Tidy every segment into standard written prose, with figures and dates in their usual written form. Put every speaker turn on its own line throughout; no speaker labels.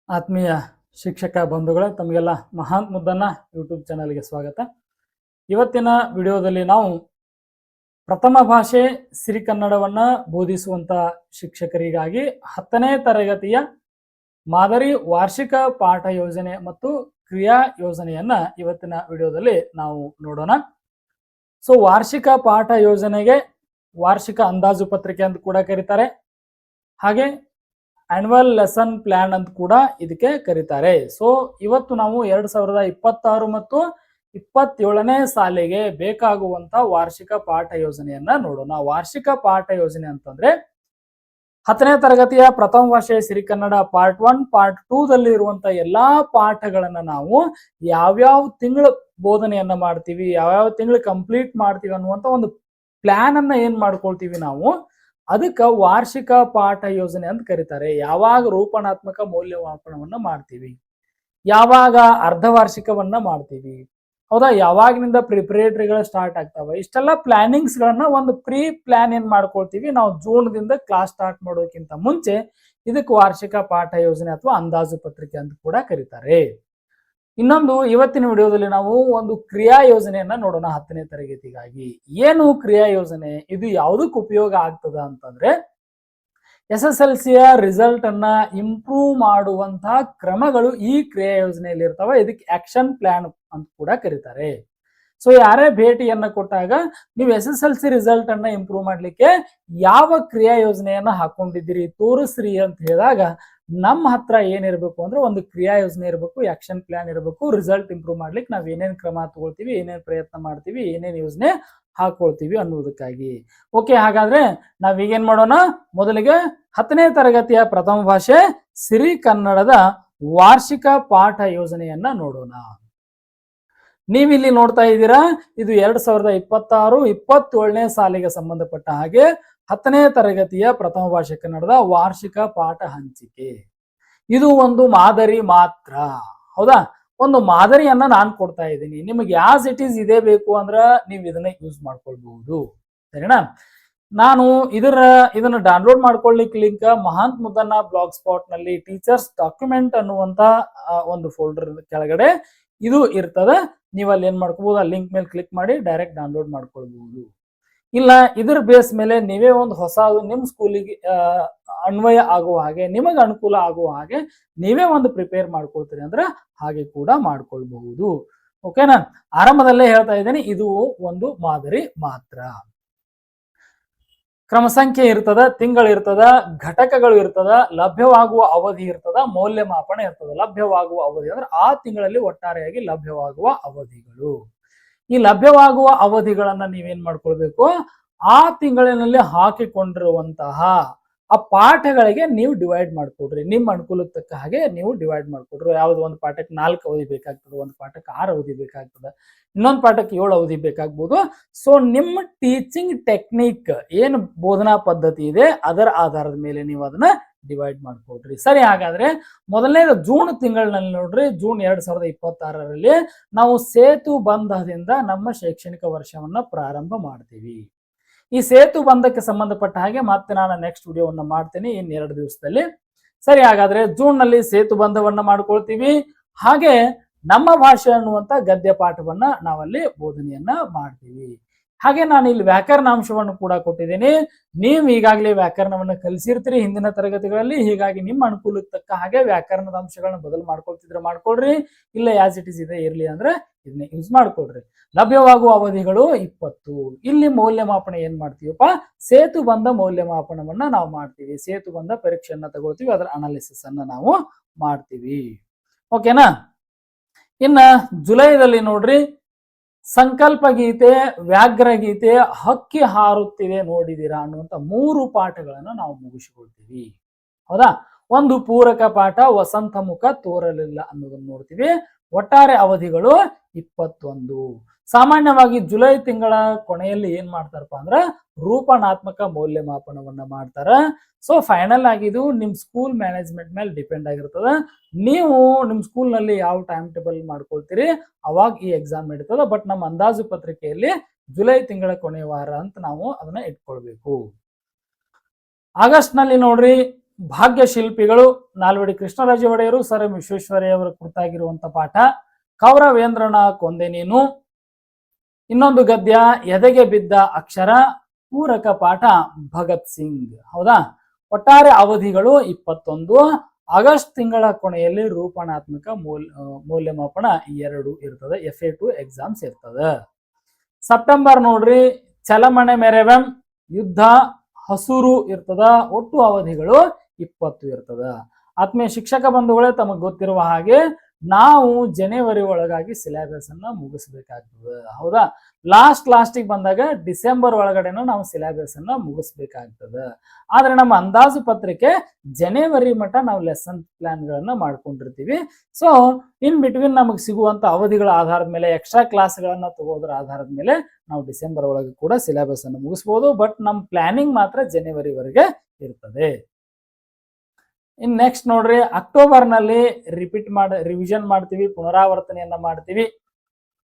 ಆತ್ಮೀಯ ಶಿಕ್ಷಕ ಬಂಧುಗಳೇ, ತಮಗೆಲ್ಲ ಮಹಾನ್ ಮುದ್ದನ್ನ ಯೂಟ್ಯೂಬ್ ಚಾನಲ್ಗೆ ಸ್ವಾಗತ. ಇವತ್ತಿನ ವಿಡಿಯೋದಲ್ಲಿ ನಾವು ಪ್ರಥಮ ಭಾಷೆ ಸಿರಿಕನ್ನಡವನ್ನ ಬೋಧಿಸುವಂತ ಶಿಕ್ಷಕರಿಗಾಗಿ 10ನೇ ತರಗತಿಯ ಮಾದರಿ ವಾರ್ಷಿಕ ಪಾಠ ಯೋಜನೆ ಮತ್ತು ಕ್ರಿಯಾ ಯೋಜನೆಯನ್ನ ಇವತ್ತಿನ ವಿಡಿಯೋದಲ್ಲಿ ನಾವು ನೋಡೋಣ. ಸೊ ವಾರ್ಷಿಕ ಪಾಠ ಯೋಜನೆಗೆ ವಾರ್ಷಿಕ ಅಂದಾಜು ಪತ್ರಿಕೆ ಅಂತ ಕೂಡ ಕರೀತಾರೆ, ಹಾಗೆ ಆನ್ಯುವಲ್ ಲೆಸನ್ ಪ್ಲಾನ್ ಅಂತ ಕೂಡ ಇದಕ್ಕೆ ಕರೀತಾರೆ. ಸೊ ಇವತ್ತು ನಾವು 2026 ಮತ್ತು 27ನೇ ಸಾಲಿಗೆ ಬೇಕಾಗುವಂತ ವಾರ್ಷಿಕ ಪಾಠ ಯೋಜನೆಯನ್ನ ನೋಡೋಣ. ವಾರ್ಷಿಕ ಪಾಠ ಯೋಜನೆ ಅಂತಂದ್ರೆ 10ನೇ ತರಗತಿಯ ಪ್ರಥಮ ಭಾಷೆ ಸಿರಿಕನ್ನಡ ಪಾರ್ಟ್ 1 ಪಾರ್ಟ್ 2 ದಲ್ಲಿ ಇರುವಂತ ಎಲ್ಲಾ ಪಾಠಗಳನ್ನ ನಾವು ಯಾವ್ಯಾವ ತಿಂಗಳು ಬೋಧನೆಯನ್ನ ಮಾಡ್ತೀವಿ, ಯಾವ್ಯಾವ ತಿಂಗಳು ಕಂಪ್ಲೀಟ್ ಮಾಡ್ತೀವಿ ಅನ್ನುವಂತ ಒಂದು ಪ್ಲಾನ್ ಅನ್ನ ಏನ್ ಮಾಡ್ಕೊಳ್ತೀವಿ ನಾವು, ಅದಕ್ಕೆ ವಾರ್ಷಿಕ ಪಾಠ ಯೋಜನೆ ಅಂತ ಕರೀತಾರೆ. ಯಾವಾಗ ರೂಪಣಾತ್ಮಕ ಮೌಲ್ಯಮಾಪನವನ್ನ ಮಾಡ್ತೀವಿ, ಯಾವಾಗ ಅರ್ಧ ವಾರ್ಷಿಕವನ್ನ ಮಾಡ್ತೀವಿ, ಹೌದಾ, ಯಾವಾಗಿನಿಂದ ಪ್ರಿಪರೇಟರಿಗಳು ಸ್ಟಾರ್ಟ್ ಆಗ್ತಾವ, ಇಷ್ಟೆಲ್ಲ ಪ್ಲಾನಿಂಗ್ಸ್ ಗಳನ್ನ ಒಂದು ಪ್ರೀ ಪ್ಲಾನ್ ಏನ್ ಮಾಡ್ಕೊಳ್ತೀವಿ ನಾವು ಜೂನ್ದಿಂದ ಕ್ಲಾಸ್ ಸ್ಟಾರ್ಟ್ ಮಾಡೋದಕ್ಕಿಂತ ಮುಂಚೆ. ಇದಕ್ಕೆ ವಾರ್ಷಿಕ ಪಾಠ ಯೋಜನೆ ಅಥವಾ ಅಂದಾಜು ಪತ್ರಿಕೆ ಅಂತ ಕೂಡ ಕರೀತಾರೆ. ಇನ್ನೊಂದು, ಇವತ್ತಿನ ವಿಡಿಯೋದಲ್ಲಿ ನಾವು ಒಂದು ಕ್ರಿಯಾ ಯೋಜನೆಯನ್ನ ನೋಡೋಣ 10ನೇ ತರಗತಿಗಾಗಿ. ಏನು ಕ್ರಿಯಾ ಯೋಜನೆ, ಇದು ಯಾವುದಕ್ಕೆ ಉಪಯೋಗ ಆಗ್ತದ ಅಂತಂದ್ರೆ SSLCಯ ರಿಸಲ್ಟ್ ಅನ್ನ ಇಂಪ್ರೂವ್ ಮಾಡುವಂತಹ ಕ್ರಮಗಳು ಈ ಕ್ರಿಯಾ ಯೋಜನೆಯಲ್ಲಿ ಇರ್ತಾವ. ಇದಕ್ಕೆ ಆಕ್ಷನ್ ಪ್ಲಾನ್ ಅಂತ ಕೂಡ ಕರೀತಾರೆ. ಸೊ ಯಾರೇ ಭೇಟಿಯನ್ನ ಕೊಟ್ಟಾಗ ನೀವು SSLC ರಿಸಲ್ಟ್ ಅನ್ನ ಇಂಪ್ರೂವ್ ಮಾಡ್ಲಿಕ್ಕೆ ಯಾವ ಕ್ರಿಯಾ ಯೋಜನೆಯನ್ನ ಹಾಕೊಂಡಿದ್ದೀರಿ ತೋರಿಸ್ರಿ ಅಂತ ಹೇಳಿದಾಗ ನಮ್ಮ ಹತ್ರ ಏನಿರ್ಬೇಕು ಅಂದ್ರೆ ಒಂದು ಕ್ರಿಯಾ ಯೋಜನೆ ಇರಬೇಕು, ಆಕ್ಷನ್ ಪ್ಲಾನ್ ಇರಬೇಕು. ರಿಸಲ್ಟ್ ಇಂಪ್ರೂವ್ ಮಾಡ್ಲಿಕ್ಕೆ ನಾವ್ ಏನೇನ್ ಕ್ರಮ ತಗೊಳ್ತೀವಿ, ಏನೇನ್ ಪ್ರಯತ್ನ ಮಾಡ್ತೀವಿ, ಏನೇನ್ ಯೋಜನೆ ಹಾಕೊಳ್ತೀವಿ ಅನ್ನೋದಕ್ಕಾಗಿ. ಓಕೆ, ಹಾಗಾದ್ರೆ ನಾವ್ ಈಗೇನ್ ಮಾಡೋಣ, ಮೊದಲಿಗೆ 10ನೇ ತರಗತಿಯ ಪ್ರಥಮ ಭಾಷೆ ಸಿರಿ ಕನ್ನಡದ ವಾರ್ಷಿಕ ಪಾಠ ಯೋಜನೆಯನ್ನ ನೋಡೋಣ. ನೀವಿಲ್ಲಿ ನೋಡ್ತಾ ಇದ್ದೀರಾ, ಇದು 2026-27ನೇ ಸಾಲಿಗೆ ಸಂಬಂಧಪಟ್ಟ ಹಾಗೆ 10ನೇ ತರಗತಿಯ ಪ್ರಥಮ ಭಾಷೆ ಕನ್ನಡದ ವಾರ್ಷಿಕ ಪಾಠ ಹಂಚಿಕೆ. ಇದು ಒಂದು ಮಾದರಿ ಮಾತ್ರ, ಹೌದಾ. ಒಂದು ಮಾದರಿಯನ್ನ ನಾನು ಕೊಡ್ತಾ ಇದ್ದೀನಿ, ನಿಮಗೆ ಯಾಸ್ ಇಟ್ ಈಸ್ ಇದೇ ಬೇಕು ಅಂದ್ರ ನೀವು ಇದನ್ನ ಯೂಸ್ ಮಾಡ್ಕೊಳ್ಬಹುದು, ಸರಿನಾ. ನಾನು ಇದನ್ನ ಡೌನ್ಲೋಡ್ ಮಾಡ್ಕೊಳ್ಳಿಕ್ಕೆ ಲಿಂಕ್ ಮಹಾಂತ್ ಮುದ್ದನ್ನ ಬ್ಲಾಗ್ ಸ್ಪಾಟ್ ನಲ್ಲಿ ಟೀಚರ್ಸ್ ಡಾಕ್ಯುಮೆಂಟ್ ಅನ್ನುವಂತ ಒಂದು ಫೋಲ್ಡರ್ ಕೆಳಗಡೆ ಇದು ಇರ್ತದೆ. ನೀವು ಅಲ್ಲಿ ಏನ್ ಮಾಡ್ಕೋಬಹುದು, ಆ ಲಿಂಕ್ ಮೇಲೆ ಕ್ಲಿಕ್ ಮಾಡಿ ಡೈರೆಕ್ಟ್ ಡೌನ್ಲೋಡ್ ಮಾಡ್ಕೊಳ್ಬಹುದು. ಇಲ್ಲ ಇದ್ರ ಬೇಸ್ ಮೇಲೆ ನೀವೇ ಒಂದು ಹೊಸ ನಿಮ್ ಸ್ಕೂಲಿಗೆ ಅನ್ವಯ ಆಗುವ ಹಾಗೆ, ನಿಮಗೆ ಅನುಕೂಲ ಆಗುವ ಹಾಗೆ ನೀವೇ ಒಂದು ಪ್ರಿಪೇರ್ ಮಾಡ್ಕೊಳ್ತೀರಿ ಅಂದ್ರೆ ಹಾಗೆ ಕೂಡ ಮಾಡ್ಕೊಳ್ಬಹುದು. ಓಕೆನಾ. ಆರಂಭದಲ್ಲೇ ಹೇಳ್ತಾ ಇದ್ದೇನೆ, ಇದು ಒಂದು ಮಾದರಿ ಮಾತ್ರ. ಕ್ರಮ ಸಂಖ್ಯೆ ಇರ್ತದ, ತಿಂಗಳಿರ್ತದ, ಘಟಕಗಳು ಇರ್ತದ, ಲಭ್ಯವಾಗುವ ಅವಧಿ ಇರ್ತದ, ಮೌಲ್ಯಮಾಪನ ಇರ್ತದ. ಲಭ್ಯವಾಗುವ ಅವಧಿ ಅಂದ್ರೆ ಆ ತಿಂಗಳಲ್ಲಿ ಒಟ್ಟಾರೆಯಾಗಿ ಲಭ್ಯವಾಗುವ ಅವಧಿಗಳು. ಈ ಲಭ್ಯವಾಗುವ ಅವಧಿಗಳನ್ನ ನೀವೇನ್ ಮಾಡ್ಕೊಳ್ಬೇಕು, ಆ ತಿಂಗಳಿನಲ್ಲಿ ಹಾಕಿಕೊಂಡಿರುವಂತಹ ಆ ಪಾಠಗಳಿಗೆ ನೀವು ಡಿವೈಡ್ ಮಾಡ್ಕೊಡ್ರಿ. ನಿಮ್ಮ ಅನುಕೂಲಕ್ಕೆ ತಕ್ಕ ಹಾಗೆ ನೀವು ಡಿವೈಡ್ ಮಾಡ್ಕೊಡ್ರಿ. ಯಾವ್ದು ಒಂದು ಪಾಠಕ್ಕೆ 4 ಅವಧಿ ಬೇಕಾಗ್ತದೆ, ಒಂದು ಪಾಠಕ್ಕೆ 6 ಅವಧಿ ಬೇಕಾಗ್ತದೆ, ಇನ್ನೊಂದು ಪಾಠಕ್ಕೆ 7 ಅವಧಿ ಬೇಕಾಗ್ಬೋದು. ಸೊ ನಿಮ್ಮ ಟೀಚಿಂಗ್ ಟೆಕ್ನಿಕ್ ಏನು ಬೋಧನಾ ಪದ್ಧತಿ ಇದೆ ಅದರ ಆಧಾರದ ಮೇಲೆ ನೀವು ಅದನ್ನ ಡಿವೈಡ್ ಮಾಡ್ಕೊಡ್ರಿ. ಸರಿ, ಹಾಗಾದ್ರೆ ಮೊದಲನೇದು ಜೂನ್ ತಿಂಗಳಿನಲ್ಲಿ ನೋಡ್ರಿ, ಜೂನ್ 2026ರಲ್ಲಿ ನಾವು ಸೇತು ಬಂಧದಿಂದ ನಮ್ಮ ಶೈಕ್ಷಣಿಕ ವರ್ಷವನ್ನ ಪ್ರಾರಂಭ ಮಾಡ್ತೀವಿ. ಈ ಸೇತು ಬಂಧಕ್ಕೆ ಸಂಬಂಧಪಟ್ಟ ಹಾಗೆ ಮತ್ತೆ ನಾನು ನೆಕ್ಸ್ಟ್ ವಿಡಿಯೋವನ್ನ ಮಾಡ್ತೀನಿ ಇನ್ 2 ದಿವಸದಲ್ಲಿ. ಸರಿ, ಹಾಗಾದ್ರೆ ಜೂನ್ ನಲ್ಲಿ ಸೇತು ಬಂಧವನ್ನ ಮಾಡ್ಕೊಳ್ತೀವಿ. ಹಾಗೆ ನಮ್ಮ ಭಾಷೆ ಅನ್ನುವಂತ ಗದ್ಯ ಪಾಠವನ್ನ ನಾವಲ್ಲಿ ಬೋಧನೆಯನ್ನ ಮಾಡ್ತೀವಿ. ಹಾಗೆ ನಾನು ಇಲ್ಲಿ ವ್ಯಾಕರಣಾಂಶವನ್ನು ಕೂಡ ಕೊಟ್ಟಿದ್ದೀನಿ. ನೀವು ಈಗಾಗಲೇ ವ್ಯಾಕರಣವನ್ನ ಕಲಿಸಿರ್ತೀರಿ ಹಿಂದಿನ ತರಗತಿಗಳಲ್ಲಿ, ಹೀಗಾಗಿ ನಿಮ್ಮ ಅನುಕೂಲಕ್ಕೆ ತಕ್ಕ ಹಾಗೆ ವ್ಯಾಕರಣದ ಅಂಶಗಳನ್ನ ಬದಲು ಮಾಡ್ಕೊಳ್ತಿದ್ರೆ ಮಾಡ್ಕೊಳ್ರಿ, ಇಲ್ಲ ಆಸ್ ಇಟ್ ಇಸ್ ಇದೆ ಇರ್ಲಿ ಅಂದ್ರೆ ಇದನ್ನ ಯೂಸ್ ಮಾಡ್ಕೊಳ್ರಿ. ಲಭ್ಯವಾಗುವ ಅವಧಿಗಳು 20. ಇಲ್ಲಿ ಮೌಲ್ಯಮಾಪನ ಏನ್ ಮಾಡ್ತೀವಪ್ಪ, ಸೇತು ಬಂಧ ಮೌಲ್ಯಮಾಪನವನ್ನ ನಾವು ಮಾಡ್ತೀವಿ. ಸೇತು ಬಂಧ ಪರೀಕ್ಷೆಯನ್ನ ತಗೊಳ್ತೀವಿ, ಅದರ ಅನಾಲಿಸಿಸ್ ಅನ್ನ ನಾವು ಮಾಡ್ತೀವಿ. ಓಕೆನಾ. ಇನ್ನ ಜುಲೈದಲ್ಲಿ ನೋಡ್ರಿ, ಸಂಕಲ್ಪ ಗೀತೆ, ವ್ಯಾಘ್ರ ಗೀತೆ, ಹಕ್ಕಿ ಹಾರುತ್ತಿದೆ ನೋಡಿದೀರಾ ಅನ್ನುವಂತ 3 ಪಾಠಗಳನ್ನು ನಾವು ಮುಗಿಸಿಕೊಳ್ತೀವಿ, ಹೌದಾ. ಒಂದು ಪೂರಕ ಪಾಠ ವಸಂತ ಮುಖ ತೋರಲಿಲ್ಲ ಅನ್ನೋದನ್ನು ನೋಡ್ತೀವಿ. ಒಟ್ಟಾರೆ ಅವಧಿಗಳು 21. ಸಾಮಾನ್ಯವಾಗಿ ಜುಲೈ ತಿಂಗಳ ಕೊನೆಯಲ್ಲಿ ಏನ್ ಮಾಡ್ತಾರಪ್ಪ ಅಂದ್ರೆ ರೂಪಣಾತ್ಮಕ ಮೌಲ್ಯಮಾಪನವನ್ನ ಮಾಡ್ತಾರ. ಸೊ ಫೈನಲ್ ಆಗಿದು ನಿಮ್ ಸ್ಕೂಲ್ ಮ್ಯಾನೇಜ್ಮೆಂಟ್ ಮೇಲೆ ಡಿಪೆಂಡ್ ಆಗಿರ್ತದ. ನೀವು ನಿಮ್ ಸ್ಕೂಲ್ ನಲ್ಲಿ ಯಾವ ಟೈಮ್ ಟೇಬಲ್ ಮಾಡ್ಕೊಳ್ತೀರಿ ಅವಾಗ ಈ ಎಕ್ಸಾಮ್ ನಡೀತದ. ಬಟ್ ನಮ್ಮ ಅಂದಾಜು ಪತ್ರಿಕೆಯಲ್ಲಿ ಜುಲೈ ತಿಂಗಳ ಕೊನೆಯ ವಾರ ಅಂತ ನಾವು ಅದನ್ನ ಇಟ್ಕೊಳ್ಬೇಕು. ಆಗಸ್ಟ್ ನಲ್ಲಿ ನೋಡ್ರಿ, ಭಾಗ್ಯಶಿಲ್ಪಿಗಳು ನಾಲ್ವಡಿ ಕೃಷ್ಣರಾಜ ಒಡೆಯರು ಸರ್ ಎಂ ವಿಶ್ವೇಶ್ವರಯ್ಯ ಅವರ ಕುರಿತಾಗಿರುವಂತ ಪಾಠ. ಕೌರವೇಂದ್ರನ ಕೊಂದೆ ನೀನು. ಇನ್ನೊಂದು ಗದ್ಯ ಎದೆಗೆ ಬಿದ್ದ ಅಕ್ಷರ. ಪೂರಕ ಪಾಠ ಭಗತ್ ಸಿಂಗ್. ಹೌದಾ, ಒಟ್ಟಾರೆ ಅವಧಿಗಳು 21. ಆಗಸ್ಟ್ ತಿಂಗಳ ಕೊನೆಯಲ್ಲಿ ರೂಪಣಾತ್ಮಕ ಮೌಲ್ಯಮಾಪನ 2 ಇರ್ತದೆ. FA2 ಎಕ್ಸಾಮ್ಸ್ ಇರ್ತದೆ. ಸೆಪ್ಟೆಂಬರ್ ನೋಡ್ರಿ ಚಲಮಣೆ ಮೆರೆವೆಂ, ಯುದ್ಧ, ಹಸುರು ಇರ್ತದ. ಒಟ್ಟು ಅವಧಿಗಳು 20 ಇರ್ತದ. ಆತ್ಮೀಯ ಶಿಕ್ಷಕ ಬಂಧುಗಳೇ, ತಮಗೆ ಗೊತ್ತಿರುವ ಹಾಗೆ ನಾವು ಜನವರಿ ಒಳಗಾಗಿ ಸಿಲೆಬಸ್ ಅನ್ನ ಮುಗಿಸ್ಬೇಕಾಗ್ತದೆ. ಹೌದಾ, ಲಾಸ್ಟಿಗೆ ಬಂದಾಗ ಡಿಸೆಂಬರ್ ಒಳಗಡೆನೂ ನಾವು ಸಿಲೆಬಸ್ ಅನ್ನ ಮುಗಿಸ್ಬೇಕಾಗ್ತದೆ. ಆದ್ರೆ ನಮ್ಮ ಅಂದಾಜು ಪತ್ರಿಕೆ ಜನವರಿ ಮಟ್ಟ ನಾವು ಲೆಸನ್ ಪ್ಲಾನ್ ಗಳನ್ನ ಮಾಡ್ಕೊಂಡಿರ್ತೀವಿ. ಸೊ ಇನ್ ಬಿಟ್ವೀನ್ ನಮಗೆ ಸಿಗುವಂತ ಅವಧಿಗಳ ಆಧಾರದ ಮೇಲೆ, ಎಕ್ಸ್ಟ್ರಾ ಕ್ಲಾಸ್ಗಳನ್ನ ತಗೋದ್ರ ಆಧಾರದ ಮೇಲೆ ನಾವು ಡಿಸೆಂಬರ್ ಒಳಗೆ ಕೂಡ ಸಿಲೆಬಸ್ ಅನ್ನು ಮುಗಿಸ್ಬೋದು. ಬಟ್ ನಮ್ಮ ಪ್ಲಾನಿಂಗ್ ಮಾತ್ರ ಜನವರಿವರೆಗೆ ಇರ್ತದೆ. ಇನ್ ನೆಕ್ಸ್ಟ್ ನೋಡ್ರಿ, ಅಕ್ಟೋಬರ್ ನಲ್ಲಿ ರಿವಿಷನ್ ಮಾಡ್ತೀವಿ, ಪುನರಾವರ್ತನೆಯನ್ನ ಮಾಡ್ತೀವಿ.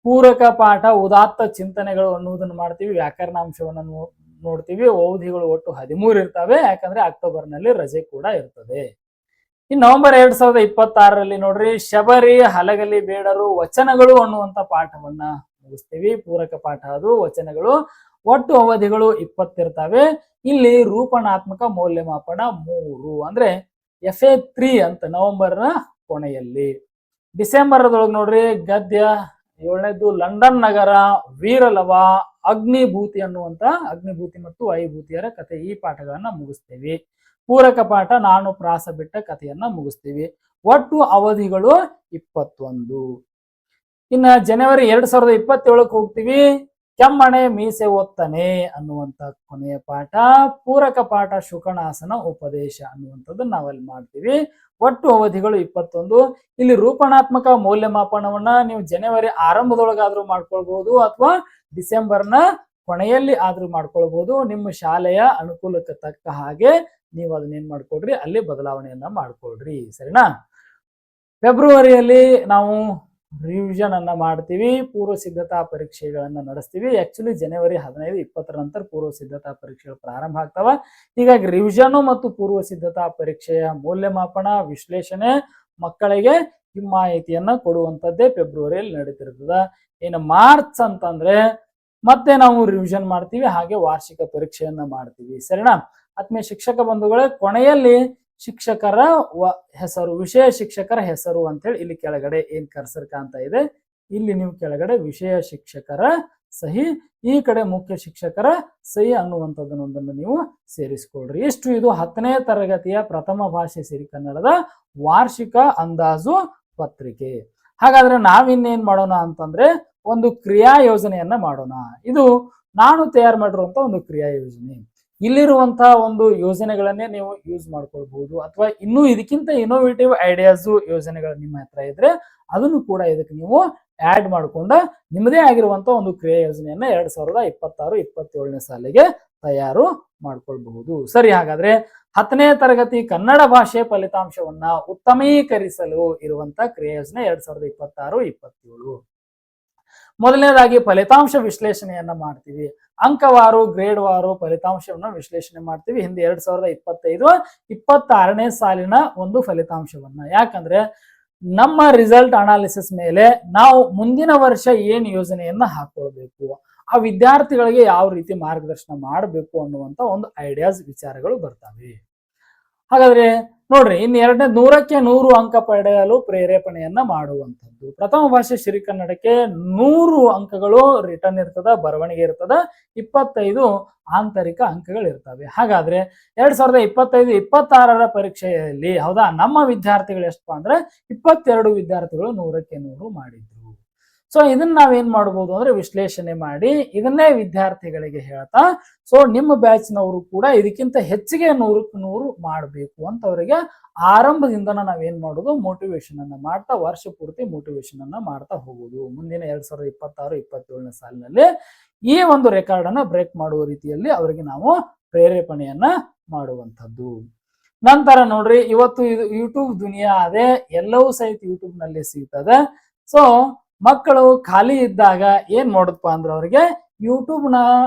ಪೂರಕ ಪಾಠ ಉದಾತ್ತ ಚಿಂತನೆಗಳು ಅನ್ನುವುದನ್ನು ಮಾಡ್ತೀವಿ. ವ್ಯಾಕರಣಾಂಶವನ್ನು ನೋಡ್ತೀವಿ. ಅವಧಿಗಳು ಒಟ್ಟು 13 ಇರ್ತವೆ, ಯಾಕಂದ್ರೆ ಅಕ್ಟೋಬರ್ ನಲ್ಲಿ ರಜೆ ಕೂಡ ಇರ್ತದೆ. ಇನ್ ನವೆಂಬರ್ 2026 ನೋಡ್ರಿ, ಶಬರಿ ಹಲಗಲಿ ಬೇಡರು ವಚನಗಳು ಅನ್ನುವಂತ ಪಾಠವನ್ನ ಮುಗಿಸ್ತೀವಿ. ಪೂರಕ ಪಾಠ ಅದು, ವಚನಗಳು. ಒಟ್ಟು ಅವಧಿಗಳು 20 ಇರ್ತವೆ. ಇಲ್ಲಿ ರೂಪಣಾತ್ಮಕ ಮೌಲ್ಯಮಾಪನ 3 ಅಂದ್ರೆ FA3 ಅಂತ ನವೆಂಬರ್ ನ ಕೊನೆಯಲ್ಲಿ. ಡಿಸೆಂಬರ್ ಅದೊಳಗೆ ನೋಡ್ರಿ, ಗದ್ಯ 7ನೇದು ಲಂಡನ್ ನಗರ, ವೀರಲವ, ಅಗ್ನಿಭೂತಿ ಅನ್ನುವಂತ ಅಗ್ನಿಭೂತಿ ಮತ್ತು ವಾಯುಭೂತಿಯರ ಕಥೆ, ಈ ಪಾಠಗಳನ್ನ ಮುಗಿಸ್ತೇವೆ. ಪೂರಕ ಪಾಠ ನಾನು ಪ್ರಾಸ ಬಿಟ್ಟ ಕಥೆಯನ್ನ ಮುಗಿಸ್ತೀವಿ. ಒಟ್ಟು ಅವಧಿಗಳು 21. ಇನ್ನ ಜನವರಿ 2027 ಹೋಗ್ತೀವಿ. ಕೆಮ್ಮಣೆ ಮೀಸೆ ಒತ್ತನೆ ಅನ್ನುವಂತ ಕೊನೆಯ ಪಾಠ. ಪೂರಕ ಪಾಠ ಶುಕಣಾಸನ ಉಪದೇಶ ಅನ್ನುವಂಥದ್ದು ನಾವಲ್ಲಿ ಮಾಡ್ತೀವಿ. ಒಟ್ಟು ಅವಧಿಗಳು 21. ಇಲ್ಲಿ ರೂಪಣಾತ್ಮಕ ಮೌಲ್ಯಮಾಪನವನ್ನ ನೀವು ಜನವರಿ ಆರಂಭದೊಳಗಾದ್ರೂ ಮಾಡ್ಕೊಳ್ಬಹುದು ಅಥವಾ ಡಿಸೆಂಬರ್ನ ಕೊನೆಯಲ್ಲಿ ಆದ್ರೂ ಮಾಡ್ಕೊಳ್ಬಹುದು. ನಿಮ್ಮ ಶಾಲೆಯ ಅನುಕೂಲಕ್ಕೆ ತಕ್ಕ ಹಾಗೆ ನೀವು ಅದನ್ನೇನ್ ಮಾಡ್ಕೊಡ್ರಿ, ಅಲ್ಲಿ ಬದಲಾವಣೆಯನ್ನ ಮಾಡ್ಕೊಳ್ರಿ. ಸರಿನಾ? ಫೆಬ್ರವರಿಯಲ್ಲಿ ನಾವು ರಿವಿಷನ್ ಅನ್ನ ಮಾಡ್ತೀವಿ. ಪೂರ್ವ ಸಿದ್ಧತಾ ಪರೀಕ್ಷೆಗಳನ್ನ ನಡೆಸ್ತೀವಿ. ಆಕ್ಚುಲಿ ಜನವರಿ 15-20 ನಂತರ ಪೂರ್ವ ಸಿದ್ಧತಾ ಪರೀಕ್ಷೆಗಳು ಪ್ರಾರಂಭ ಆಗ್ತಾವ. ಹೀಗಾಗಿ ರಿವಿಷನ್ ಮತ್ತು ಪೂರ್ವ ಸಿದ್ಧತಾ ಪರೀಕ್ಷೆಯ ಮೌಲ್ಯಮಾಪನ, ವಿಶ್ಲೇಷಣೆ, ಮಕ್ಕಳಿಗೆ ಮಾಹಿತಿಯನ್ನ ಕೊಡುವಂತದ್ದೇ ಫೆಬ್ರವರಿಯಲ್ಲಿ ನಡೀತಿರ್ತದ. ಇನ್ನು ಮಾರ್ಚ್ ಅಂತಂದ್ರೆ ಮತ್ತೆ ನಾವು ರಿವಿಷನ್ ಮಾಡ್ತೀವಿ, ಹಾಗೆ ವಾರ್ಷಿಕ ಪರೀಕ್ಷೆಯನ್ನ ಮಾಡ್ತೀವಿ. ಸರಿನಾ? ಆತ್ಮೀಯ ಶಿಕ್ಷಕ ಬಂಧುಗಳೇ, ಕೊನೆಯಲ್ಲಿ ಶಿಕ್ಷಕರ ಹೆಸರು, ವಿಷಯ ಶಿಕ್ಷಕರ ಹೆಸರು ಅಂತೇಳಿ ಇಲ್ಲಿ ಕೆಳಗಡೆ ಏನ್ ಕರ್ಸರ್ ಕಾಣ್ತಾ ಇದೆ, ಇಲ್ಲಿ ನೀವು ಕೆಳಗಡೆ ವಿಷಯ ಶಿಕ್ಷಕರ ಸಹಿ, ಈ ಕಡೆ ಮುಖ್ಯ ಶಿಕ್ಷಕರ ಸಹಿ ಅನ್ನುವಂಥದ್ದನ್ನೊಂದನ್ನು ನೀವು ಸೇರಿಸಿಕೊಳ್ಳ್ರಿ. ಇಷ್ಟು ಇದು 10ನೇ ತರಗತಿಯ ಪ್ರಥಮ ಭಾಷೆ ಸಿರಿಕನ್ನಡದ ವಾರ್ಷಿಕ ಅಂದಾಜು ಪತ್ರಿಕೆ. ಹಾಗಾದ್ರೆ ನಾವಿನ್ನೇನ್ ಮಾಡೋಣ ಅಂತಂದ್ರೆ ಒಂದು ಕ್ರಿಯಾ ಯೋಜನೆಯನ್ನ ಮಾಡೋಣ. ಇದು ನಾನು ತಯಾರು ಮಾಡಿರುವಂತ ಒಂದು ಕ್ರಿಯಾ ಯೋಜನೆ. ಇಲ್ಲಿರುವಂತಹ ಒಂದು ಯೋಜನೆಗಳನ್ನೇ ನೀವು ಯೂಸ್ ಮಾಡ್ಕೊಳ್ಬಹುದು, ಅಥವಾ ಇನ್ನೂ ಇದಕ್ಕಿಂತ ಇನೋವೇಟಿವ್ ಐಡಿಯಾಸ್ ಯೋಜನೆಗಳು ನಿಮ್ಮ ಹತ್ರ ಇದ್ರೆ ಅದನ್ನು ಕೂಡ ಇದಕ್ಕೆ ನೀವು ಆಡ್ ಮಾಡ್ಕೊಂಡ ನಿಮ್ಮದೇ ಆಗಿರುವಂತ ಒಂದು ಕ್ರಿಯಾ ಯೋಜನೆಯನ್ನ 2026-27ನೇ ಸಾಲಿಗೆ ತಯಾರು ಮಾಡ್ಕೊಳ್ಬಹುದು. ಸರಿ, ಹಾಗಾದ್ರೆ 10ನೇ ತರಗತಿ ಕನ್ನಡ ಭಾಷೆ ಫಲಿತಾಂಶವನ್ನ ಉತ್ತಮೀಕರಿಸಲು ಇರುವಂತ ಕ್ರಿಯಾ ಯೋಜನೆ 2026-27. ಮೊದಲನೇದಾಗಿ ಫಲಿತಾಂಶ ವಿಶ್ಲೇಷಣೆಯನ್ನ ಮಾಡ್ತೀವಿ. ಅಂಕವಾರು, ಗ್ರೇಡ್ ವಾರು ಫಲಿತಾಂಶವನ್ನ ವಿಶ್ಲೇಷಣೆ ಮಾಡ್ತೀವಿ. ಹಿಂದೆ 2025-26ನೇ ಸಾಲಿನ ಒಂದು ಫಲಿತಾಂಶವನ್ನ. ಯಾಕಂದ್ರೆ ನಮ್ಮ ರಿಸಲ್ಟ್ ಅನಾಲಿಸಿಸ್ ಮೇಲೆ ನಾವು ಮುಂದಿನ ವರ್ಷ ಏನ್ ಯೋಜನೆಯನ್ನ ಹಾಕೊಳ್ಬೇಕು, ಆ ವಿದ್ಯಾರ್ಥಿಗಳಿಗೆ ಯಾವ ರೀತಿ ಮಾರ್ಗದರ್ಶನ ಮಾಡಬೇಕು ಅನ್ನುವಂತ ಒಂದು ಐಡಿಯಾಸ್, ವಿಚಾರಗಳು ಬರ್ತವೆ. ಹಾಗಾದ್ರೆ ನೋಡ್ರಿ, ಇನ್ನು 100ಕ್ಕೆ 100 ಅಂಕ ಪಡೆಯಲು ಪ್ರೇರೇಪಣೆಯನ್ನ ಮಾಡುವಂಥದ್ದು. ಪ್ರಥಮ ಭಾಷೆ ಸಿರಿಕನ್ನಡಕ್ಕೆ 100 ಅಂಕಗಳು ರಿಟರ್ನ್ ಇರ್ತದ, ಬರವಣಿಗೆ ಇರ್ತದ, 25 ಆಂತರಿಕ ಅಂಕಗಳು ಇರ್ತವೆ. ಹಾಗಾದ್ರೆ 2025-26ರ ಪರೀಕ್ಷೆಯಲ್ಲಿ ಹೌದಾ, ನಮ್ಮ ವಿದ್ಯಾರ್ಥಿಗಳು ಎಷ್ಟಪ್ಪ ಅಂದ್ರೆ 22 ವಿದ್ಯಾರ್ಥಿಗಳು 100ಕ್ಕೆ 100 ಮಾಡಿದ್ರು. ಸೊ ಇದನ್ನ ನಾವೇನ್ ಮಾಡ್ಬೋದು ಅಂದ್ರೆ ವಿಶ್ಲೇಷಣೆ ಮಾಡಿ ಇದನ್ನೇ ವಿದ್ಯಾರ್ಥಿಗಳಿಗೆ ಹೇಳ್ತಾ, ಸೊ ನಿಮ್ಮ ಬ್ಯಾಚ್ ನವರು ಕೂಡ ಇದಕ್ಕಿಂತ ಹೆಚ್ಚಿಗೆ 100ಕ್ಕೆ 100 ಮಾಡಬೇಕು ಅಂತ ಅವರಿಗೆ ಆರಂಭದಿಂದ ನಾವೇನ್ ಮಾಡೋದು, ಮೋಟಿವೇಶನ್ ಅನ್ನ ಮಾಡ್ತಾ ವರ್ಷ ಪೂರ್ತಿ ಮೋಟಿವೇಶನ್ ಅನ್ನ ಮಾಡ್ತಾ ಹೋಗುದು. ಮುಂದಿನ 2026-27ನೇ ಸಾಲಿನಲ್ಲಿ ಈ ಒಂದು ರೆಕಾರ್ಡ್ ಅನ್ನ ಬ್ರೇಕ್ ಮಾಡುವ ರೀತಿಯಲ್ಲಿ ಅವರಿಗೆ ನಾವು ಪ್ರೇರೇಪಣೆಯನ್ನ ಮಾಡುವಂಥದ್ದು. ನಂತರ ನೋಡ್ರಿ, ಇವತ್ತು ಇದು ಯೂಟ್ಯೂಬ್ ದುನಿಯಾ ಅದೇ, ಎಲ್ಲವೂ ಸಹಿತ ಯೂಟ್ಯೂಬ್ ನಲ್ಲಿ ಸಿಗ್ತದೆ. ಸೊ ಮಕ್ಕಳು ಖಾಲಿ ಇದ್ದಾಗ ಏನ್ ಮಾಡೋದಪ್ಪ ಅಂದ್ರೆ ಅವರಿಗೆ ಯೂಟ್ಯೂಬ್ ನ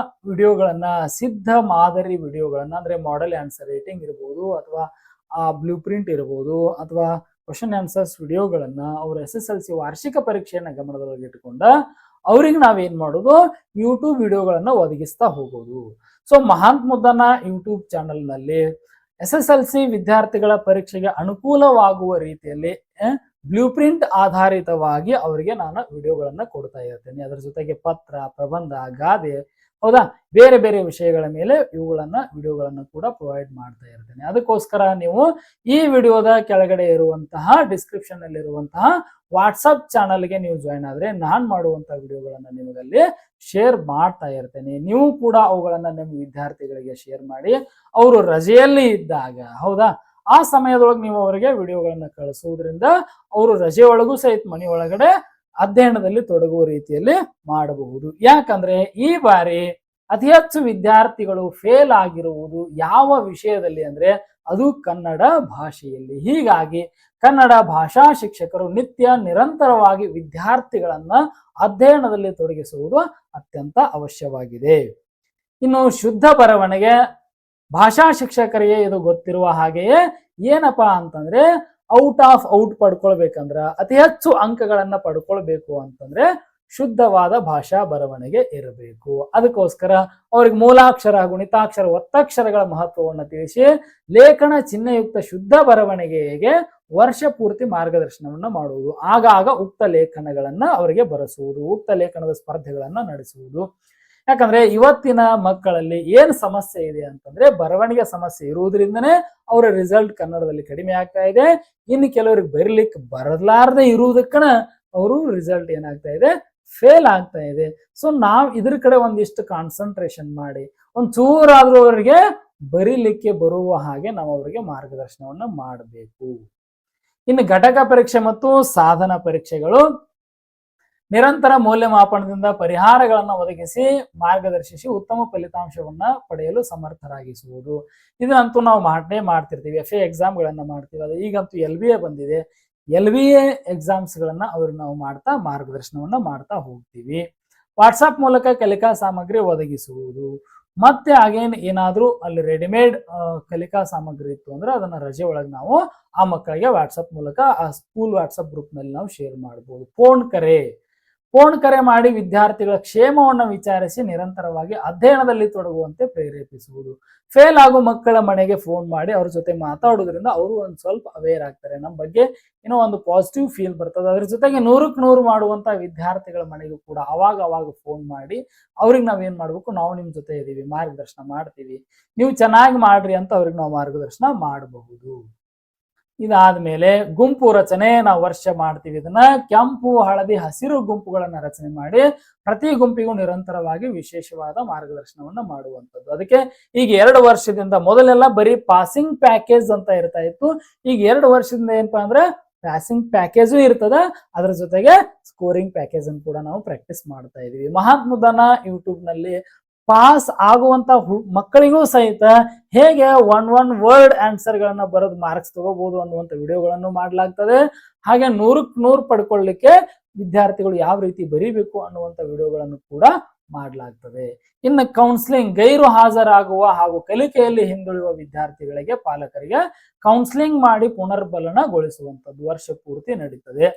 ವಿಡಿಯೋಗಳನ್ನ, ಸಿದ್ಧ ಮಾದರಿ ವಿಡಿಯೋಗಳನ್ನ, ಅಂದ್ರೆ ಮಾಡೆಲ್ ಆನ್ಸರ್ ರೈಟಿಂಗ್ ಇರ್ಬೋದು ಅಥವಾ ಆ ಬ್ಲೂ ಪ್ರಿಂಟ್ ಇರ್ಬೋದು ಅಥವಾ ಕ್ವಶನ್ ಆನ್ಸರ್ಸ್ ವಿಡಿಯೋಗಳನ್ನ ಅವ್ರ SSLC ವಾರ್ಷಿಕ ಪರೀಕ್ಷೆಯನ್ನ ಗಮನದೊಳಗೆ ಇಟ್ಟುಕೊಂಡ ಅವ್ರಿಗೆ ನಾವೇನ್ ಮಾಡೋದು ಯೂಟ್ಯೂಬ್ ವಿಡಿಯೋಗಳನ್ನ ಒದಗಿಸ್ತಾ ಹೋಗೋದು. ಸೊ ಮಹಾಂತ್ ಮುದ್ದನ ಯೂಟ್ಯೂಬ್ ಚಾನೆಲ್ ನಲ್ಲಿ SSLC ವಿದ್ಯಾರ್ಥಿಗಳ ಪರೀಕ್ಷೆಗೆ ಅನುಕೂಲವಾಗುವ ರೀತಿಯಲ್ಲಿ ಬ್ಲೂ ಪ್ರಿಂಟ್ ಆಧಾರಿತವಾಗಿ ಅವರಿಗೆ ನಾನು ವಿಡಿಯೋಗಳನ್ನ ಕೊಡ್ತಾ ಇರ್ತೇನೆ. ಅದರ ಜೊತೆಗೆ ಪತ್ರ, ಪ್ರಬಂಧ, ಗಾದೆ, ಹೌದಾ, ಬೇರೆ ಬೇರೆ ವಿಷಯಗಳ ಮೇಲೆ ವಿಡಿಯೋಗಳನ್ನ ಕೂಡ ಪ್ರೊವೈಡ್ ಮಾಡ್ತಾ ಇರ್ತೇನೆ. ಅದಕ್ಕೋಸ್ಕರ ನೀವು ಈ ವಿಡಿಯೋದ ಕೆಳಗಡೆ ಇರುವಂತಹ ಡಿಸ್ಕ್ರಿಪ್ಷನ್ ಅಲ್ಲಿ ಇರುವಂತಹ ವಾಟ್ಸಪ್ ಚಾನಲ್ಗೆ ನೀವು ಜಾಯಿನ್ ಆದ್ರೆ ನಾನ್ ಮಾಡುವಂತಹ ವಿಡಿಯೋಗಳನ್ನ ನಿಮಗಲ್ಲಿ ಶೇರ್ ಮಾಡ್ತಾ ಇರ್ತೇನೆ. ನೀವು ಕೂಡ ಅವುಗಳನ್ನ ನಿಮ್ಮ ವಿದ್ಯಾರ್ಥಿಗಳಿಗೆ ಶೇರ್ ಮಾಡಿ ಅವರು ರಜೆಯಲ್ಲಿ ಇದ್ದಾಗ, ಹೌದಾ, ಆ ಸಮಯದೊಳಗೆ ನೀವು ಅವರಿಗೆ ವಿಡಿಯೋಗಳನ್ನ ಕಳಿಸುವುದರಿಂದ ಅವರು ರಜೆ ಒಳಗೂ ಸಹಿತ ಮನೆ ಒಳಗಡೆ ಅಧ್ಯಯನದಲ್ಲಿ ತೊಡಗುವ ರೀತಿಯಲ್ಲಿ ಮಾಡಬಹುದು. ಯಾಕಂದ್ರೆ ಈ ಬಾರಿ ಅತಿ ಹೆಚ್ಚು ವಿದ್ಯಾರ್ಥಿಗಳು ಫೇಲ್ ಆಗಿರುವುದು ಯಾವ ವಿಷಯದಲ್ಲಿ ಅಂದ್ರೆ ಅದು ಕನ್ನಡ ಭಾಷೆಯಲ್ಲಿ. ಹೀಗಾಗಿ ಕನ್ನಡ ಭಾಷಾ ಶಿಕ್ಷಕರು ನಿರಂತರವಾಗಿ ವಿದ್ಯಾರ್ಥಿಗಳನ್ನ ಅಧ್ಯಯನದಲ್ಲಿ ತೊಡಗಿಸುವುದು ಅತ್ಯಂತ ಅವಶ್ಯವಾಗಿದೆ. ಇನ್ನು ಶುದ್ಧ ಬರವಣಿಗೆ ಭಾಷಾ ಶಿಕ್ಷಕರಿಗೆ ಇದು ಗೊತ್ತಿರುವ ಹಾಗೆಯೇ ಏನಪ್ಪಾ ಅಂತಂದ್ರೆ ಔಟ್ ಪಡ್ಕೊಳ್ಬೇಕಂದ್ರ ಅತಿ ಹೆಚ್ಚು ಅಂಕಗಳನ್ನ ಪಡ್ಕೊಳ್ಬೇಕು ಅಂತಂದ್ರೆ ಶುದ್ಧವಾದ ಭಾಷಾ ಬರವಣಿಗೆ ಇರಬೇಕು. ಅದಕ್ಕೋಸ್ಕರ ಅವ್ರಿಗೆ ಮೂಲಾಕ್ಷರ, ಗುಣಿತಾಕ್ಷರ, ಒತ್ತಕ್ಷರಗಳ ಮಹತ್ವವನ್ನು ತಿಳಿಸಿ ಲೇಖನ ಚಿಹ್ನೆಯುಕ್ತ ಶುದ್ಧ ಬರವಣಿಗೆಗೆ ವರ್ಷ ಪೂರ್ತಿ ಮಾರ್ಗದರ್ಶನವನ್ನ ಮಾಡುವುದು. ಆಗಾಗ ಉಕ್ತ ಲೇಖನಗಳನ್ನ ಅವರಿಗೆ ಬರೆಸುವುದು, ಉಕ್ತ ಲೇಖನದ ಸ್ಪರ್ಧೆಗಳನ್ನ ನಡೆಸುವುದು. ಯಾಕಂದ್ರೆ ಇವತ್ತಿನ ಮಕ್ಕಳಲ್ಲಿ ಏನ್ ಸಮಸ್ಯೆ ಇದೆ ಅಂತಂದ್ರೆ ಬರವಣಿಗೆ ಸಮಸ್ಯೆ ಇರುವುದರಿಂದನೇ ಅವರ ರಿಸಲ್ಟ್ ಕನ್ನಡದಲ್ಲಿ ಕಡಿಮೆ ಆಗ್ತಾ ಇದೆ. ಇನ್ನು ಕೆಲವರಿಗೆ ಬರೀಲಿಕ್ಕೆ ಬರಲಾರದೆ ಇರುವುದಕ್ಕನ ಅವರು ರಿಸಲ್ಟ್ ಏನಾಗ್ತಾ ಇದೆ, ಫೇಲ್ ಆಗ್ತಾ ಇದೆ. ಸೊ ನಾವ್ ಇದ್ರ ಕಡೆ ಒಂದಿಷ್ಟು ಕಾನ್ಸಂಟ್ರೇಷನ್ ಮಾಡಿ ಒಂಚೂರಾದ್ರೂ ಅವರಿಗೆ ಬರೀಲಿಕ್ಕೆ ಬರುವ ಹಾಗೆ ನಾವು ಅವರಿಗೆ ಮಾರ್ಗದರ್ಶನವನ್ನ ಮಾಡಬೇಕು. ಇನ್ನು ಘಟಕ ಪರೀಕ್ಷೆ ಮತ್ತು ಸಾಧನ ಪರೀಕ್ಷೆಗಳು ನಿರಂತರ ಮೌಲ್ಯಮಾಪನದಿಂದ ಪರಿಹಾರಗಳನ್ನು ಒದಗಿಸಿ ಮಾರ್ಗದರ್ಶಿಸಿ ಉತ್ತಮ ಫಲಿತಾಂಶವನ್ನ ಪಡೆಯಲು ಸಮರ್ಥರಾಗಿಸುವುದು. ಇದನ್ನಂತೂ ನಾವು ಮಾಡ್ತಿರ್ತೀವಿ. FA ಎಕ್ಸಾಮ್ಗಳನ್ನ ಮಾಡ್ತೀವಿ. ಅದು ಈಗಂತೂ LBA ಬಂದಿದೆ. LBA ಎಕ್ಸಾಮ್ಸ್ಗಳನ್ನ ಅವ್ರಿಗೆ ನಾವು ಮಾಡ್ತಾ ಮಾರ್ಗದರ್ಶನವನ್ನ ಮಾಡ್ತಾ ಹೋಗ್ತೀವಿ. ವಾಟ್ಸಪ್ ಮೂಲಕ ಕಲಿಕಾ ಸಾಮಗ್ರಿ ಒದಗಿಸುವುದು. ಮತ್ತೆ ಅಗೇನ್ ಏನಾದ್ರೂ ಅಲ್ಲಿ ರೆಡಿಮೇಡ್ ಕಲಿಕಾ ಸಾಮಗ್ರಿ ಇತ್ತು ಅಂದ್ರೆ ಅದನ್ನ ರಜೆ ಒಳಗೆ ನಾವು ಆ ಮಕ್ಕಳಿಗೆ ವಾಟ್ಸಪ್ ಮೂಲಕ ಆ ಸ್ಕೂಲ್ ವಾಟ್ಸಪ್ ಗ್ರೂಪ್ ನಲ್ಲಿ ನಾವು ಶೇರ್ ಮಾಡಬಹುದು. ಫೋನ್ ಕರೆ ಮಾಡಿ ವಿದ್ಯಾರ್ಥಿಗಳ ಕ್ಷೇಮವನ್ನು ವಿಚಾರಿಸಿ ನಿರಂತರವಾಗಿ ಅಧ್ಯಯನದಲ್ಲಿ ತೊಡಗುವಂತೆ ಪ್ರೇರೇಪಿಸುವುದು. ಫೇಲ್ ಆಗೋ ಮಕ್ಕಳ ಮನೆಗೆ ಫೋನ್ ಮಾಡಿ ಅವ್ರ ಜೊತೆ ಮಾತಾಡೋದ್ರಿಂದ ಅವರು ಒಂದ್ ಸ್ವಲ್ಪ ಅವೇರ್ ಆಗ್ತಾರೆ, ನಮ್ಮ ಬಗ್ಗೆ ಏನೋ ಒಂದು ಪಾಸಿಟಿವ್ ಫೀಲ್ ಬರ್ತದೆ. ಅದ್ರ ಜೊತೆಗೆ 100ಕ್ಕೆ 100 ಮಾಡುವಂತ ವಿದ್ಯಾರ್ಥಿಗಳ ಮನೆಗೂ ಕೂಡ ಅವಾಗ ಫೋನ್ ಮಾಡಿ ಅವ್ರಿಗೆ ನಾವೇನ್ ಮಾಡ್ಬೇಕು, ನಾವು ನಿಮ್ ಜೊತೆ ಇದೀವಿ, ಮಾರ್ಗದರ್ಶನ ಮಾಡ್ತೀವಿ, ನೀವು ಚೆನ್ನಾಗಿ ಮಾಡ್ರಿ ಅಂತ ಅವ್ರಿಗೆ ನಾವು ಮಾರ್ಗದರ್ಶನ ಮಾಡಬಹುದು. ಇದಾದ್ಮೇಲೆ ಗುಂಪು ರಚನೆ ನಾವು ವರ್ಷ ಮಾಡ್ತೀವಿ. ಇದನ್ನ ಕೆಂಪು, ಹಳದಿ, ಹಸಿರು ಗುಂಪುಗಳನ್ನ ರಚನೆ ಮಾಡಿ ಪ್ರತಿ ಗುಂಪಿಗೂ ನಿರಂತರವಾಗಿ ವಿಶೇಷವಾದ ಮಾರ್ಗದರ್ಶನವನ್ನ ಮಾಡುವಂಥದ್ದು. ಅದಕ್ಕೆ ಈಗ 2 ವರ್ಷದಿಂದ ಮೊದಲೆಲ್ಲ ಬರೀ ಪಾಸಿಂಗ್ ಪ್ಯಾಕೇಜ್ ಅಂತ ಇರ್ತಾ ಇತ್ತು. ಈಗ 2 ವರ್ಷದಿಂದ ಏನಪ್ಪಾ ಅಂದ್ರೆ ಪಾಸಿಂಗ್ ಪ್ಯಾಕೇಜು ಇರ್ತದ, ಅದ್ರ ಜೊತೆಗೆ ಸ್ಕೋರಿಂಗ್ ಪ್ಯಾಕೇಜ್ ಅನ್ನು ಕೂಡ ನಾವು ಪ್ರಾಕ್ಟೀಸ್ ಮಾಡ್ತಾ ಇದೀವಿ. ಮಹಾಂತ್ ಮುದ್ದನ ಯೂಟ್ಯೂಬ್ ನಲ್ಲಿ ಪಾಸ್ ಆಗುವಂತ ಮಕ್ಕಳಿಗೂ ಸಹಿತ ಹೇಗೆ ಒನ್ ವರ್ಡ್ ಆನ್ಸರ್ ಗಳನ್ನ ಬರೆದು ಮಾರ್ಕ್ಸ್ ತಗೋಬಹುದು ಅನ್ನುವಂಥ ವಿಡಿಯೋಗಳನ್ನು ಮಾಡಲಾಗ್ತದೆ. ಹಾಗೆ 100ಕ್ಕೆ 100 ಪಡ್ಕೊಳ್ಳಿಕ್ಕೆ ವಿದ್ಯಾರ್ಥಿಗಳು ಯಾವ ರೀತಿ ಬರೀಬೇಕು ಅನ್ನುವಂಥ ವಿಡಿಯೋಗಳನ್ನು ಕೂಡ ಮಾಡಲಾಗ್ತದೆ. ಇನ್ನು ಕೌನ್ಸಿಲಿಂಗ್, ಗೈರು ಹಾಜರಾಗುವ ಹಾಗೂ ಕಲಿಕೆಯಲ್ಲಿ ಹಿಂದುಳಿಯುವ ವಿದ್ಯಾರ್ಥಿಗಳಿಗೆ ಪಾಲಕರಿಗೆ ಕೌನ್ಸಿಲಿಂಗ್ ಮಾಡಿ ಪುನರ್ಬಲನಗೊಳಿಸುವಂಥದ್ದು ವರ್ಷ ಪೂರ್ತಿ ನಡೀತದೆ.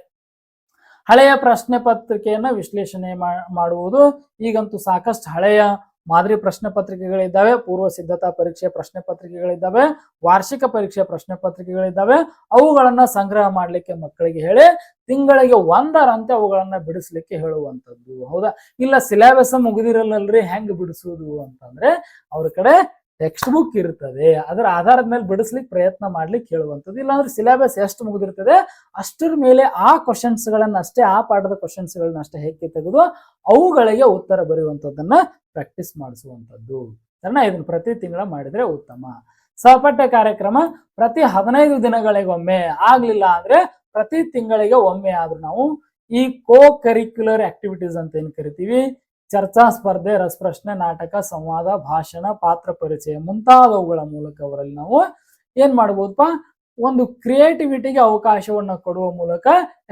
ಹಳೆಯ ಪ್ರಶ್ನೆ ಪತ್ರಿಕೆಯನ್ನ ವಿಶ್ಲೇಷಣೆ ಮಾಡುವುದು. ಈಗಂತೂ ಸಾಕಷ್ಟು ಹಳೆಯ ಮಾದರಿ ಪ್ರಶ್ನೆ ಪತ್ರಿಕೆಗಳಿದ್ದಾವೆ, ಪೂರ್ವ ಸಿದ್ಧತಾ ಪರೀಕ್ಷೆ ಪ್ರಶ್ನೆ ಪತ್ರಿಕೆಗಳಿದ್ದಾವೆ, ವಾರ್ಷಿಕ ಪರೀಕ್ಷೆ ಪ್ರಶ್ನೆ ಪತ್ರಿಕೆಗಳಿದ್ದಾವೆ. ಅವುಗಳನ್ನ ಸಂಗ್ರಹ ಮಾಡ್ಲಿಕ್ಕೆ ಮಕ್ಕಳಿಗೆ ಹೇಳಿ ತಿಂಗಳಿಗೆ 1ರಂತೆ ಅವುಗಳನ್ನ ಬಿಡಿಸ್ಲಿಕ್ಕೆ ಹೇಳುವಂಥದ್ದು. ಹೌದಾ, ಇಲ್ಲ ಸಿಲೆಬಸ್ ಮುಗಿದಿರಲ್ಲಲ್ರಿ ಹೆಂಗ್ ಬಿಡಿಸುವುದು ಅಂತಂದ್ರೆ ಅವ್ರ ಕಡೆ ಟೆಕ್ಸ್ಟ್ ಬುಕ್ ಇರ್ತದೆ, ಅದರ ಆಧಾರದ ಮೇಲೆ ಬಿಡಿಸ್ಲಿಕ್ಕೆ ಪ್ರಯತ್ನ ಮಾಡ್ಲಿಕ್ಕೆ ಹೇಳುವಂಥದ್ದು. ಇಲ್ಲಾಂದ್ರೆ ಸಿಲೆಬಸ್ ಎಷ್ಟು ಮುಗಿದಿರ್ತದೆ ಅಷ್ಟರ ಮೇಲೆ ಆ ಕ್ವಶನ್ಸ್ ಗಳನ್ನ ಅಷ್ಟೇ, ಆ ಪಾಠದ ಕ್ವಶನ್ಸ್ ಗಳನ್ನ ಅಷ್ಟೇ ಹೇಗೆ ತೆಗೆದು ಅವುಗಳಿಗೆ ಉತ್ತರ ಬರೆಯುವಂಥದ್ದನ್ನ ಪ್ರಾಕ್ಟೀಸ್ ಮಾಡಿಸುವಂಥದ್ದು. ಕಾರಣ ಇದನ್ನು ಪ್ರತಿ ತಿಂಗಳ ಮಾಡಿದ್ರೆ ಉತ್ತಮ. ಸಹಪಠ್ಯ ಕಾರ್ಯಕ್ರಮ ಪ್ರತಿ 15 ದಿನಗಳಿಗೊಮ್ಮೆ, ಆಗ್ಲಿಲ್ಲ ಅಂದ್ರೆ ಪ್ರತಿ ತಿಂಗಳಿಗೆ ಒಮ್ಮೆ ಆದ್ರೂ ನಾವು ಈ ಕರಿಕ್ಯುಲರ್ ಆಕ್ಟಿವಿಟೀಸ್ ಅಂತ ಏನ್ ಕರಿತೀವಿ, ಚರ್ಚಾ ಸ್ಪರ್ಧೆ, ರಸಪ್ರಶ್ನೆ, ನಾಟಕ, ಸಂವಾದ, ಭಾಷಣ, ಪಾತ್ರ ಪರಿಚಯ ಮುಂತಾದವುಗಳ ಮೂಲಕ ಅವರಲ್ಲಿ ನಾವು ಏನ್ ಮಾಡ್ಬೋದಪ್ಪ, ಒಂದು ಕ್ರಿಯೇಟಿವಿಟಿಗೆ ಅವಕಾಶವನ್ನ ಕೊಡುವ ಮೂಲಕ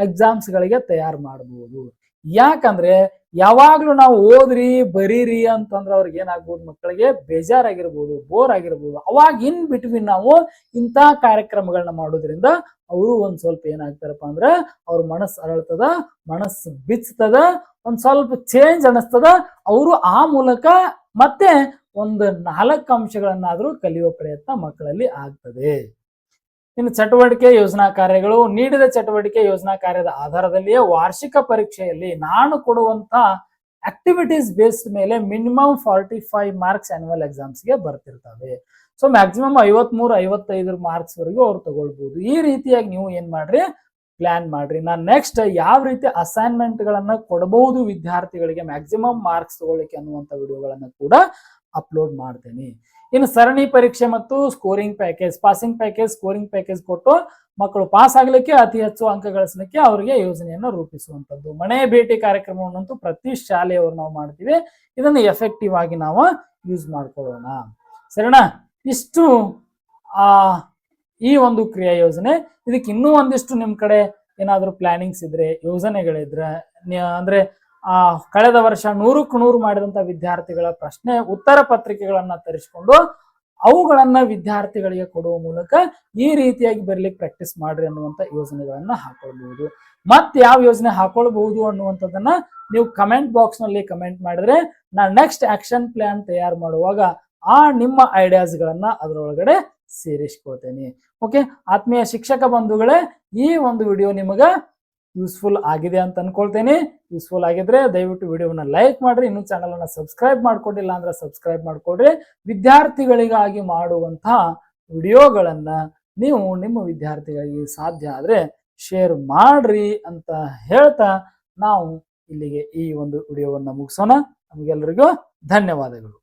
ಎಕ್ಸಾಮ್ಸ್ ಗಳಿಗೆ ತಯಾರು ಮಾಡಬಹುದು. ಯಾಕಂದ್ರೆ ಯಾವಾಗ್ಲೂ ನಾವು ಓದ್ರಿ ಬರೀರಿ ಅಂತಂದ್ರೆ ಅವ್ರಿಗೆ ಏನಾಗ್ಬೋದು, ಮಕ್ಕಳಿಗೆ ಬೇಜಾರಾಗಿರ್ಬೋದು, ಬೋರ್ ಆಗಿರ್ಬೋದು. ಅವಾಗ ಇನ್ ಬಿಟ್ವೀನ್ ನಾವು ಇಂಥ ಕಾರ್ಯಕ್ರಮಗಳನ್ನ ಮಾಡೋದ್ರಿಂದ ಅವರು ಒಂದ್ ಸ್ವಲ್ಪ ಏನಾಗ್ತಾರಪ್ಪ ಅಂದ್ರ ಅವ್ರ ಮನಸ್ಸು ಅರಳ್ತದ, ಮನಸ್ಸು ಬಿಚ್ಚತದ, ಒಂದ್ ಸ್ವಲ್ಪ ಚೇಂಜ್ ಅನಿಸ್ತದ. ಅವರು ಆ ಮೂಲಕ ಮತ್ತೆ ಒಂದು 4 ಅಂಶಗಳನ್ನಾದ್ರೂ ಕಲಿಯುವ ಪ್ರಯತ್ನ ಮಕ್ಕಳಲ್ಲಿ ಆಗ್ತದೆ. ಇನ್ನು ಚಟುವಟಿಕೆ ಯೋಜನಾ ಕಾರ್ಯಗಳು, ನೀಡಿದ ಚಟುವಟಿಕೆ ಯೋಜನಾ ಕಾರ್ಯದ ಆಧಾರದಲ್ಲಿಯೇ ವಾರ್ಷಿಕ ಪರೀಕ್ಷೆಯಲ್ಲಿ ನಾನು ಕೊಡುವಂತ ಆಕ್ಟಿವಿಟೀಸ್ ಬೇಸ್ಡ್ ಮೇಲೆ ಮಿನಿಮಮ್ 45 ಮಾರ್ಕ್ಸ್ ಆನ್ಯುವಲ್ ಎಕ್ಸಾಮ್ಸ್ಗೆ ಬರ್ತಿರ್ತವೆ. ಸೊ ಮ್ಯಾಕ್ಸಿಮಮ್ 53-55 ಮಾರ್ಕ್ಸ್ ವರೆಗೂ ಅವ್ರು ತಗೊಳ್ಬಹುದು. ಈ ರೀತಿಯಾಗಿ ನೀವು ಏನ್ ಮಾಡ್ರಿ, ಪ್ಲಾನ್ ಮಾಡ್ರಿ. ನಾನು ನೆಕ್ಸ್ಟ್ ಯಾವ ರೀತಿ ಅಸೈನ್ಮೆಂಟ್ ಗಳನ್ನ ಕೊಡಬಹುದು ವಿದ್ಯಾರ್ಥಿಗಳಿಗೆ ಮ್ಯಾಕ್ಸಿಮಮ್ ಮಾರ್ಕ್ಸ್ ತಗೊಳ್ಳಿಕ್ಕೆ ಅನ್ನುವಂಥ ವಿಡಿಯೋಗಳನ್ನ ಕೂಡ ಅಪ್ಲೋಡ್ ಮಾಡ್ತೇನೆ. ಇನ್ನು ಸರಣಿ ಪರೀಕ್ಷೆ ಮತ್ತು scoring package, passing package, scoring package ಕೊಟ್ಟು ಮಕ್ಕಳು ಪಾಸ್ ಆಗ್ಲಿಕ್ಕೆ, ಅತಿ ಹೆಚ್ಚು ಅಂಕ ಗಳಿಸಲಿಕ್ಕೆ ಅವರಿಗೆ ಯೋಜನೆಯನ್ನು ರೂಪಿಸುವಂತದ್ದು. ಮನೆ ಭೇಟಿ ಕಾರ್ಯಕ್ರಮವನ್ನಂತೂ ಪ್ರತಿ ಶಾಲೆಯವರು ನಾವು ಮಾಡ್ತೀವಿ. ಇದನ್ನು ಎಫೆಕ್ಟಿವ್ ಆಗಿ ನಾವು ಯೂಸ್ ಮಾಡ್ಕೊಳ್ಳೋಣ. ಸರಿನಾ? ಇಷ್ಟು ಈ ಒಂದು ಕ್ರಿಯಾ ಯೋಜನೆ. ಇದಕ್ಕೆ ಇನ್ನೂ ಒಂದಿಷ್ಟು ನಿಮ್ ಕಡೆ ಏನಾದ್ರು ಪ್ಲಾನಿಂಗ್ಸ್ ಇದ್ರೆ, ಯೋಜನೆಗಳಿದ್ರೆ, ಅಂದ್ರೆ ಕಳೆದ ವರ್ಷ 100ಕ್ಕೆ 100 ಮಾಡಿದಂತ ವಿದ್ಯಾರ್ಥಿಗಳ ಪ್ರಶ್ನೆ ಉತ್ತರ ಪತ್ರಿಕೆಗಳನ್ನ ತರಿಸಿಕೊಂಡು ಅವುಗಳನ್ನ ವಿದ್ಯಾರ್ಥಿಗಳಿಗೆ ಕೊಡುವ ಮೂಲಕ ಈ ರೀತಿಯಾಗಿ ಬರ್ಲಿಕ್ಕೆ ಪ್ರಾಕ್ಟೀಸ್ ಮಾಡ್ರಿ ಅನ್ನುವಂತ ಯೋಜನೆಗಳನ್ನ ಹಾಕೊಳ್ಬಹುದು. ಮತ್ತೆ ಯಾವ ಯೋಜನೆ ಹಾಕೊಳ್ಬಹುದು ಅನ್ನುವಂಥದ್ದನ್ನ ನೀವು ಕಮೆಂಟ್ ಬಾಕ್ಸ್ ನಲ್ಲಿ ಕಮೆಂಟ್ ಮಾಡಿದ್ರೆ ನಾನು ನೆಕ್ಸ್ಟ್ ಆಕ್ಷನ್ ಪ್ಲಾನ್ ತಯಾರು ಮಾಡುವಾಗ ನಿಮ್ಮ ಐಡಿಯಾಸ್ ಗಳನ್ನ ಅದರೊಳಗಡೆ ಸೇರಿಸ್ಕೊಳ್ತೇನೆ. ಓಕೆ, ಆತ್ಮೀಯ ಶಿಕ್ಷಕ ಬಂಧುಗಳೇ, ಈ ಒಂದು ವಿಡಿಯೋ ನಿಮಗ ಯೂಸ್ಫುಲ್ ಆಗಿದೆ ಅಂತ ಅನ್ಕೊಳ್ತೇನೆ. ಯೂಸ್ಫುಲ್ ಆಗಿದ್ರೆ ದಯವಿಟ್ಟು ವಿಡಿಯೋನ ಲೈಕ್ ಮಾಡ್ರಿ. ಇನ್ನೂ ಚಾನಲ್ ಅನ್ನ ಸಬ್ಸ್ಕ್ರೈಬ್ ಮಾಡ್ಕೊಂಡಿಲ್ಲ ಅಂದ್ರೆ ಸಬ್ಸ್ಕ್ರೈಬ್ ಮಾಡ್ಕೊಡ್ರಿ. ವಿದ್ಯಾರ್ಥಿಗಳಿಗಾಗಿ ಮಾಡುವಂತಹ ವಿಡಿಯೋಗಳನ್ನ ನೀವು ನಿಮ್ಮ ವಿದ್ಯಾರ್ಥಿಗಳಿಗೆ ಸಾಧ್ಯ ಆದ್ರೆ ಶೇರ್ ಮಾಡ್ರಿ ಅಂತ ಹೇಳ್ತಾ ನಾವು ಇಲ್ಲಿಗೆ ಈ ಒಂದು ವಿಡಿಯೋವನ್ನ ಮುಗಿಸೋಣ. ನಮಗೆಲ್ಲರಿಗೂ ಧನ್ಯವಾದಗಳು.